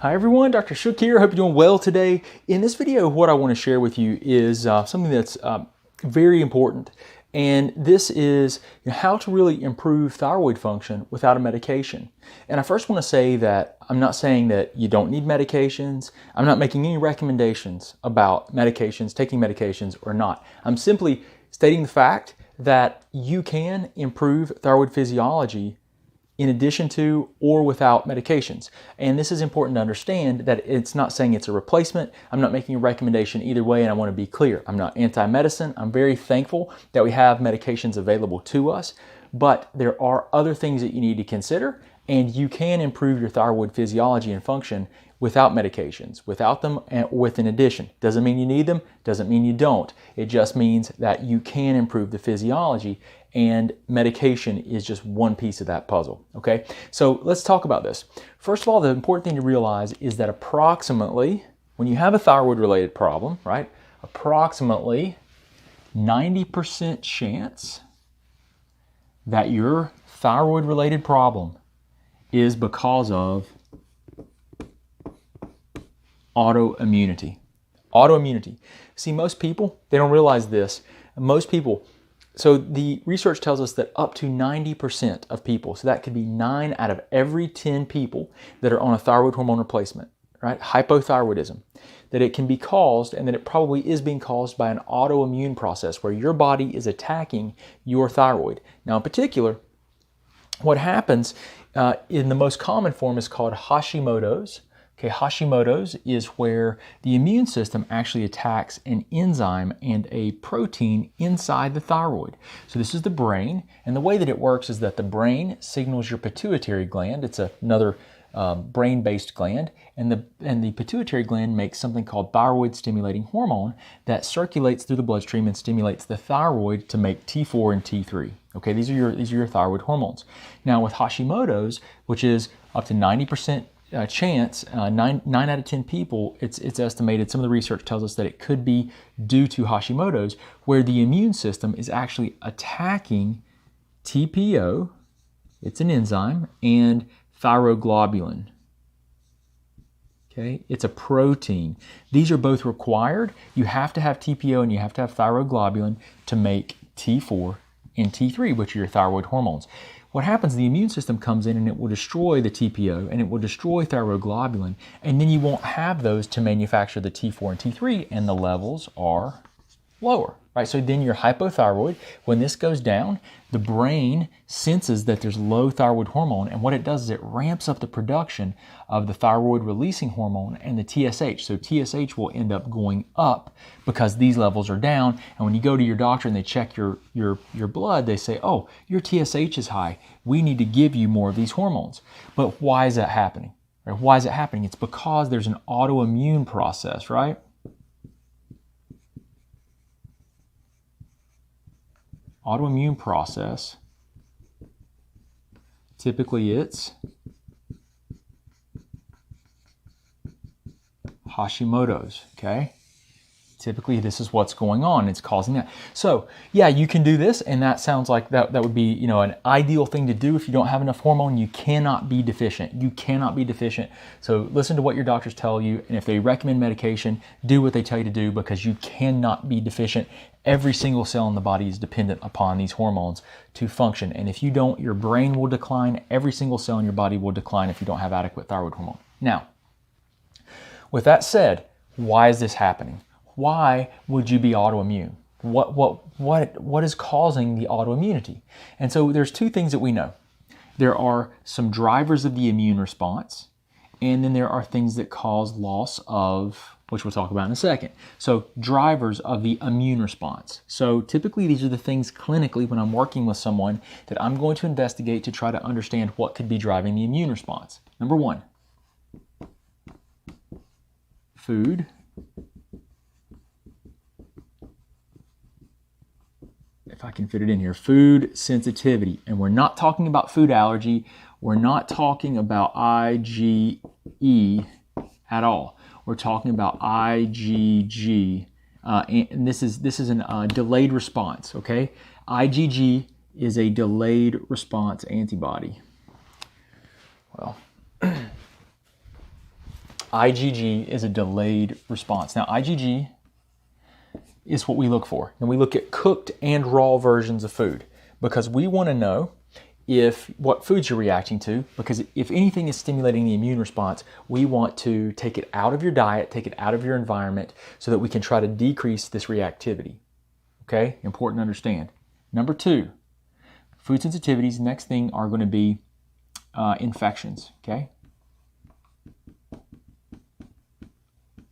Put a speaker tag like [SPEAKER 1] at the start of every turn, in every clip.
[SPEAKER 1] Hi everyone, Dr. Shook here. Hope you're doing well today. In this video, what I want to share with you is something that's very important. And this is how to really improve thyroid function without a medication. And I first want to say that I'm not saying that you don't need medications. I'm not making any recommendations about medications, taking medications or not. I'm simply stating the fact that you can improve thyroid physiology in addition to or without medications. And this is important to understand that it's not saying it's a replacement. I'm not making a recommendation either way, and I want to be clear. I'm not anti-medicine. I'm very thankful that we have medications available to us, but there are other things that you need to consider, and you can improve your thyroid physiology and function without medications, without them, and with an addition. Doesn't mean you need them, doesn't mean you don't. It just means that you can improve the physiology, and medication is just one piece of that puzzle, okay? So let's talk about this. First of all, the important thing to realize is that approximately, when you have a thyroid-related problem, right, approximately 90% chance that your thyroid-related problem is because of autoimmunity. Autoimmunity. See, most people, they don't realize this. Most people, so the research tells us that up to 90% of people, so that could be 9 out of every 10 people that are on a thyroid hormone replacement, right? Hypothyroidism, that it can be caused, and that it probably is being caused by an autoimmune process where your body is attacking your thyroid. Now, in particular, what happens in the most common form is called Hashimotos. Okay, Hashimotos is where the immune system actually attacks an enzyme and a protein inside the thyroid. So this is the brain, and the way that it works is that the brain signals your pituitary gland. It's another brain-based gland, and the pituitary gland makes something called thyroid-stimulating hormone that circulates through the bloodstream and stimulates the thyroid to make T4 and T3. Okay, these are your thyroid hormones. Now with Hashimoto's, which is up to 90% chance, 9 out of 10 people, it's estimated, some of the research tells us that it could be due to Hashimoto's, where the immune system is actually attacking TPO, it's an enzyme, and thyroglobulin. Okay, it's a protein. These are both required. You have to have TPO and you have to have thyroglobulin to make T4 and T3, which are your thyroid hormones. What happens, the immune system comes in and it will destroy the TPO and it will destroy thyroglobulin, and then you won't have those to manufacture the T4 and T3, and the levels are lower, right? So then you're hypothyroid. When this goes down, the brain senses that there's low thyroid hormone, and what it does is it ramps up the production of the thyroid releasing hormone and the TSH. So TSH will end up going up because these levels are down, and when you go to your doctor and they check your blood, they say, oh, your TSH is high. We need to give you more of these hormones. But why is that happening? Right? Why is it happening? It's because there's an autoimmune process, right? Autoimmune process, typically it's Hashimoto's, okay? Typically this is what's going on, it's causing that. So yeah, you can do this, and that sounds like that would be, an ideal thing to do. If you don't have enough hormone, you cannot be deficient. You cannot be deficient. So listen to what your doctors tell you, and if they recommend medication, do what they tell you to do, because you cannot be deficient. Every single cell in the body is dependent upon these hormones to function, and if you don't, your brain will decline. Every single cell in your body will decline if you don't have adequate thyroid hormone. Now, with that said, why is this happening? Why would you be autoimmune? What is causing the autoimmunity? And so there's two things that we know. There are some drivers of the immune response, and then there are things that cause loss of, which we'll talk about in a second. So drivers of the immune response. So typically these are the things clinically when I'm working with someone that I'm going to investigate to try to understand what could be driving the immune response. Number 1, food. If I can fit it in here, food sensitivity. And we're not talking about food allergy. We're not talking about IgE at all. We're talking about IgG, and this is a delayed response, okay? IgG is a delayed response antibody. Well, IgG is a delayed response. Now, IgG is what we look for. And we look at cooked and raw versions of food because we want to know what foods you're reacting to, because if anything is stimulating the immune response, we want to take it out of your diet, take it out of your environment so that we can try to decrease this reactivity. Okay, important to understand. Number 2, food sensitivities. Next thing are going to be infections, okay?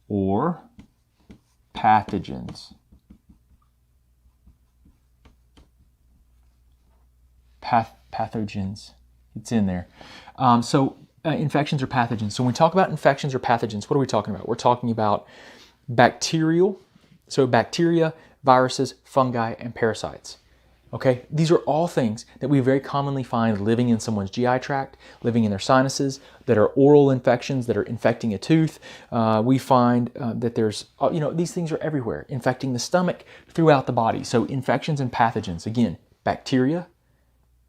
[SPEAKER 1] Or pathogens. Pathogens, it's in there. Infections or pathogens. So when we talk about infections or pathogens, what are we talking about? We're talking about bacterial, so bacteria, viruses, fungi, and parasites. Okay, these are all things that we very commonly find living in someone's GI tract, living in their sinuses, that are oral infections, that are infecting a tooth. We find that there's, these things are everywhere, infecting the stomach, throughout the body. So infections and pathogens, again, bacteria,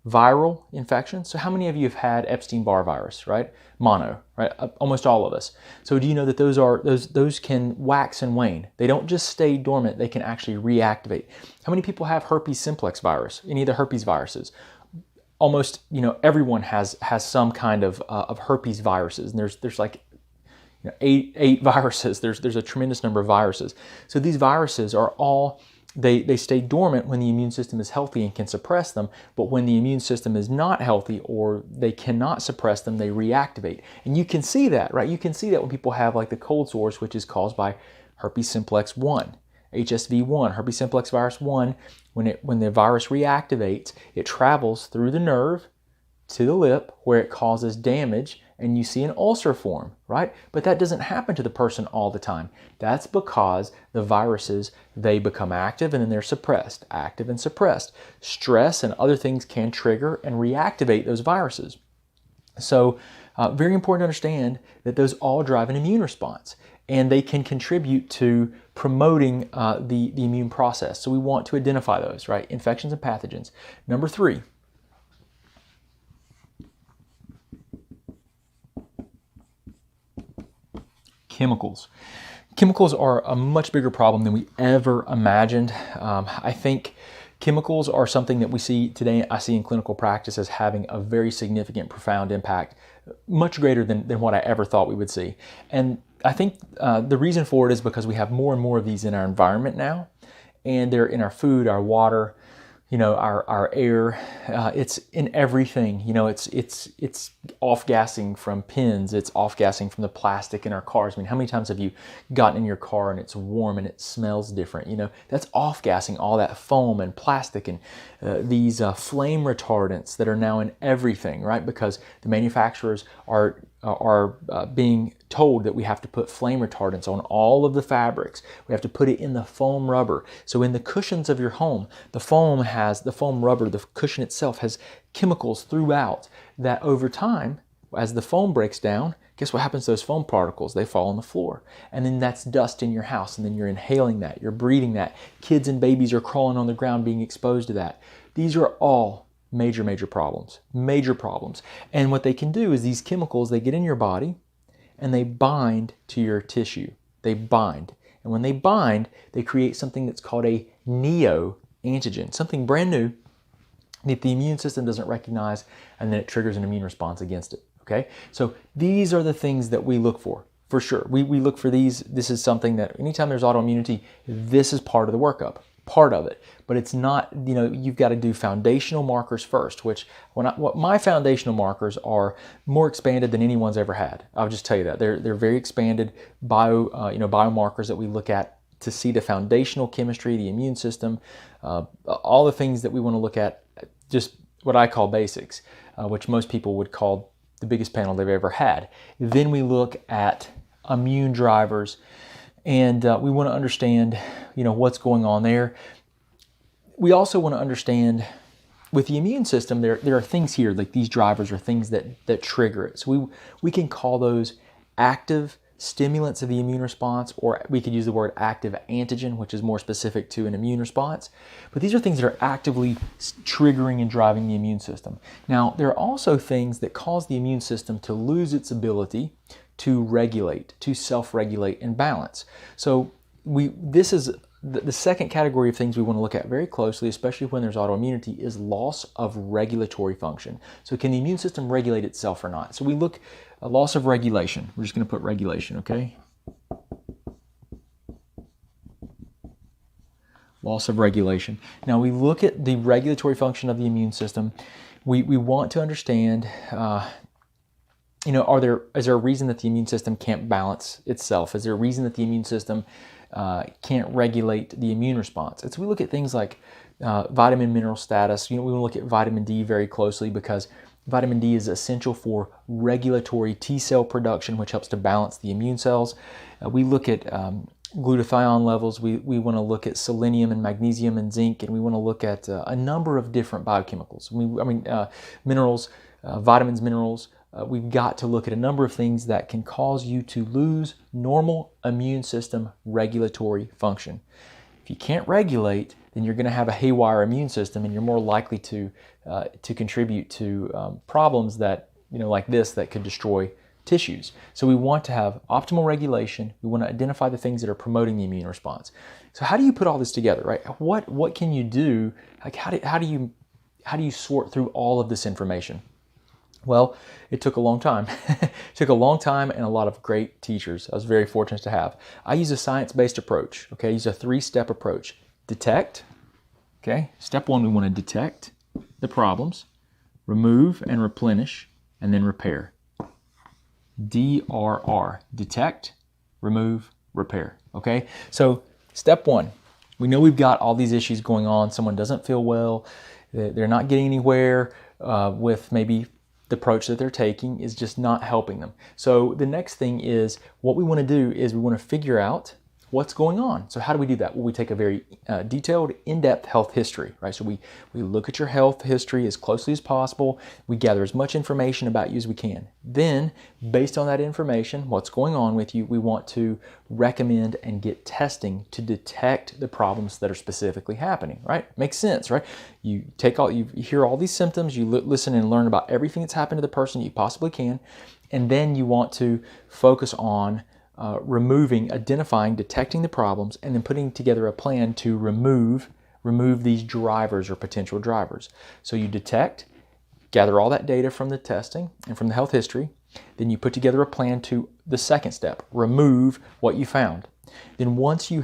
[SPEAKER 1] viral infections. So how many of you have had Epstein-Barr virus, right? Mono, right? Almost all of us. So do you know that those can wax and wane? They don't just stay dormant, they can actually reactivate. How many people have herpes simplex virus, any of the herpes viruses? Almost, everyone has some kind of herpes viruses, and there's like eight viruses. There's a tremendous number of viruses. So these viruses are all, they stay dormant when the immune system is healthy and can suppress them, but when the immune system is not healthy or they cannot suppress them, they reactivate. And you can see that, right? You can see that when people have like the cold sores, which is caused by herpes simplex 1, HSV1, herpes simplex virus 1. When the virus reactivates, it travels through the nerve to the lip where it causes damage, and you see an ulcer form, right? But that doesn't happen to the person all the time. That's because the viruses, they become active and then they're suppressed, active and suppressed. Stress and other things can trigger and reactivate those viruses. So very important to understand that those all drive an immune response, and they can contribute to promoting the immune process. So we want to identify those, right? Infections and pathogens. Number 3, chemicals. Chemicals are a much bigger problem than we ever imagined. I think chemicals are something that we see today, I see in clinical practice as having a very significant, profound impact, much greater than what I ever thought we would see. And I think the reason for it is because we have more and more of these in our environment now, and they're in our food, our water, our air. It's in everything. It's off-gassing from pins. It's off-gassing from the plastic in our cars. I mean, how many times have you gotten in your car and it's warm and it smells different? That's off-gassing, all that foam and plastic and these flame retardants that are now in everything, right? Because the manufacturers are being told that we have to put flame retardants on all of the fabrics. We have to put it in the foam rubber. So in the cushions of your home, the foam rubber, the cushion itself has chemicals throughout that over time, as the foam breaks down, guess what happens to those foam particles? They fall on the floor. And then that's dust in your house, and then you're inhaling that, you're breathing that. Kids and babies are crawling on the ground being exposed to that. These are all major problems. And what they can do is these chemicals, they get in your body and they bind to your tissue. They bind. And when they bind, they create something that's called a neoantigen, something brand new that the immune system doesn't recognize, and then it triggers an immune response against it. Okay? So these are the things that we look for sure. We look for these. This is something that anytime there's autoimmunity, this is part of the workup. Part of it, but it's not, you've got to do foundational markers first, which what my foundational markers are more expanded than anyone's ever had. I'll just tell you that they're very expanded biomarkers that we look at to see the foundational chemistry, the immune system, all the things that we want to look at, just what I call basics, which most people would call the biggest panel they've ever had. Then we look at immune drivers, and we want to understand, what's going on there. We also want to understand with the immune system, there are things here, like these drivers are things that trigger it. So we can call those active stimulants of the immune response, or we could use the word active antigen, which is more specific to an immune response. But these are things that are actively triggering and driving the immune system. Now, there are also things that cause the immune system to lose its ability to regulate, to self-regulate and balance. So this is the second category of things we want to look at very closely, especially when there's autoimmunity, is loss of regulatory function. So can the immune system regulate itself or not? So we look at loss of regulation. We're just going to put regulation, okay? Loss of regulation. Now we look at the regulatory function of the immune system. We want to understand, is there a reason that the immune system can't balance itself? Is there a reason that the immune system can't regulate the immune response? And so we look at things like vitamin mineral status. We want to look at vitamin D very closely because vitamin D is essential for regulatory T cell production, which helps to balance the immune cells. We look at glutathione levels. We want to look at selenium and magnesium and zinc, and we want to look at a number of different biochemicals. Minerals, vitamins, minerals. We've got to look at a number of things that can cause you to lose normal immune system regulatory function. If you can't regulate, then you're going to have a haywire immune system, and you're more likely to contribute to problems that like this that could destroy tissues. So we want to have optimal regulation. We want to identify the things that are promoting the immune response. So how do you put all this together, right? What can you do? Like how do you sort through all of this information? Well, it took a long time. It took a long time and a lot of great teachers I was very fortunate to have. I use a science-based approach, okay? I use a 3-step approach. Detect, okay? Step 1, we want to detect the problems, remove and replenish, and then repair. DRR, detect, remove, repair, okay? So step 1, we know we've got all these issues going on. Someone doesn't feel well. They're not getting anywhere with maybe the approach that they're taking is just not helping them. So the next thing is what we want to do is we want to figure out what's going on. So how do we do that? Well, we take a very detailed, in-depth health history, right? So we look at your health history as closely as possible. We gather as much information about you as we can. Then, based on that information, what's going on with you, we want to recommend and get testing to detect the problems that are specifically happening, right? Makes sense, right? You hear all these symptoms, you listen and learn about everything that's happened to the person you possibly can, and then you want to focus on identifying, detecting the problems, and then putting together a plan to remove these drivers or potential drivers. So you detect, gather all that data from the testing and from the health history, then you put together a plan to the second step, remove what you found. Then once you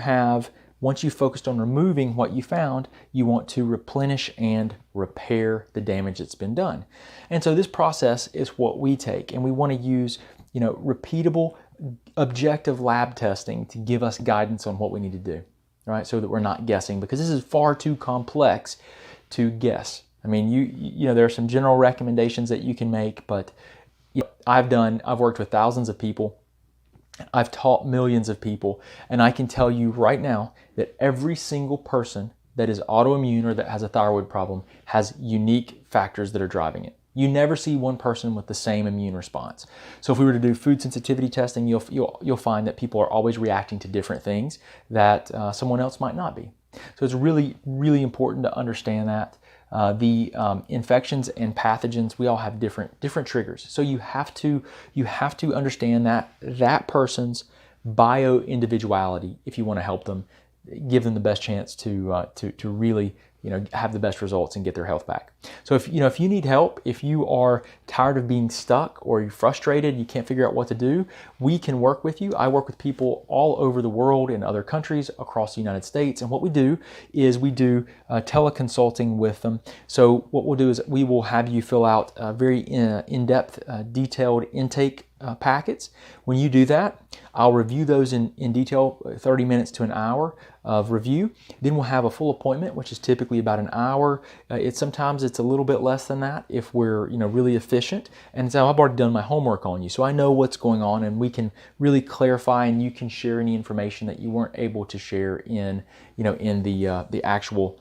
[SPEAKER 1] focused on removing what you found, you want to replenish and repair the damage that's been done. And so this process is what we take, and we want to use repeatable objective lab testing to give us guidance on what we need to do, right? So that we're not guessing, because this is far too complex to guess. I mean, there are some general recommendations that you can make, but I've worked with thousands of people. I've taught millions of people, and I can tell you right now that every single person that is autoimmune or that has a thyroid problem has unique factors that are driving it. You never see one person with the same immune response. So if we were to do food sensitivity testing, you'll find that people are always reacting to different things that someone else might not be. So it's really, really important to understand that. The infections and pathogens, we all have different triggers. So you have to understand that person's bio-individuality if you want to help them, give them the best chance to really have the best results and get their health back. So if you need help, if you are tired of being stuck or you're frustrated, you can't figure out what to do, we can work with you. I work with people all over the world in other countries across the United States. And what we do is we do teleconsulting with them. So what we'll do is we will have you fill out very in-depth, detailed intake packets. When you do that, I'll review those in detail, 30 minutes to an hour of review. Then we'll have a full appointment, which is typically about an hour. Sometimes it's a little bit less than that if we're really efficient. And so I've already done my homework on you, so I know what's going on, and we can really clarify, and you can share any information that you weren't able to share in the actual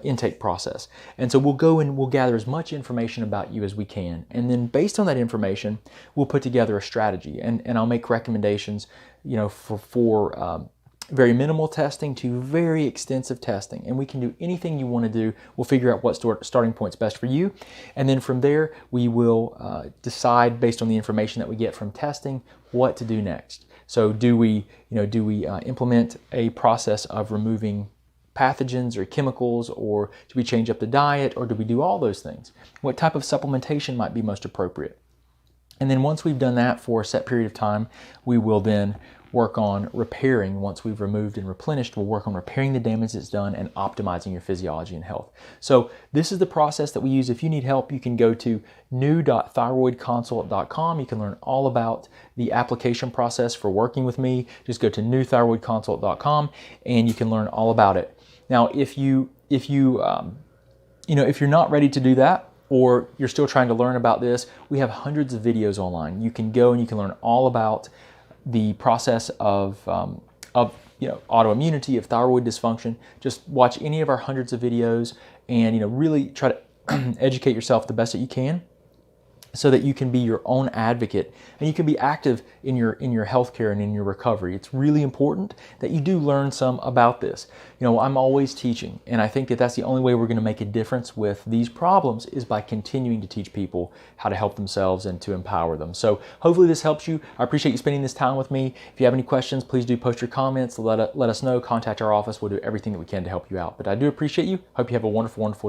[SPEAKER 1] intake process. And so we'll go and we'll gather as much information about you as we can, and then based on that information we'll put together a strategy, and I'll make recommendations for very minimal testing to very extensive testing. And we can do anything you want to do. We'll figure out what starting point's best for you. And then from there, we will decide based on the information that we get from testing what to do next. So do we implement a process of removing pathogens or chemicals, or do we change up the diet, or do we do all those things? What type of supplementation might be most appropriate? And then once we've done that for a set period of time, we will then work on repairing. Once we've removed and replenished, we'll work on repairing the damage that's done and optimizing your physiology and health. So this is the process that we use. If you need help, you can go to new.thyroidconsult.com. You can learn all about the application process for working with me. Just go to new.thyroidconsult.com and you can learn all about it. Now, if you're not ready to do that, or you're still trying to learn about this, we have hundreds of videos online. You can go and you can learn all about the process of autoimmunity, of thyroid dysfunction. Just watch any of our hundreds of videos and really try to educate yourself the best that you can, so that you can be your own advocate and you can be active in your healthcare and in your recovery. It's really important that you do learn some about this. I'm always teaching, and I think that that's the only way we're going to make a difference with these problems, is by continuing to teach people how to help themselves and to empower them. So hopefully this helps you. I appreciate you spending this time with me. If you have any questions, please do post your comments. Let us know. Contact our office. We'll do everything that we can to help you out. But I do appreciate you. Hope you have a wonderful, wonderful day.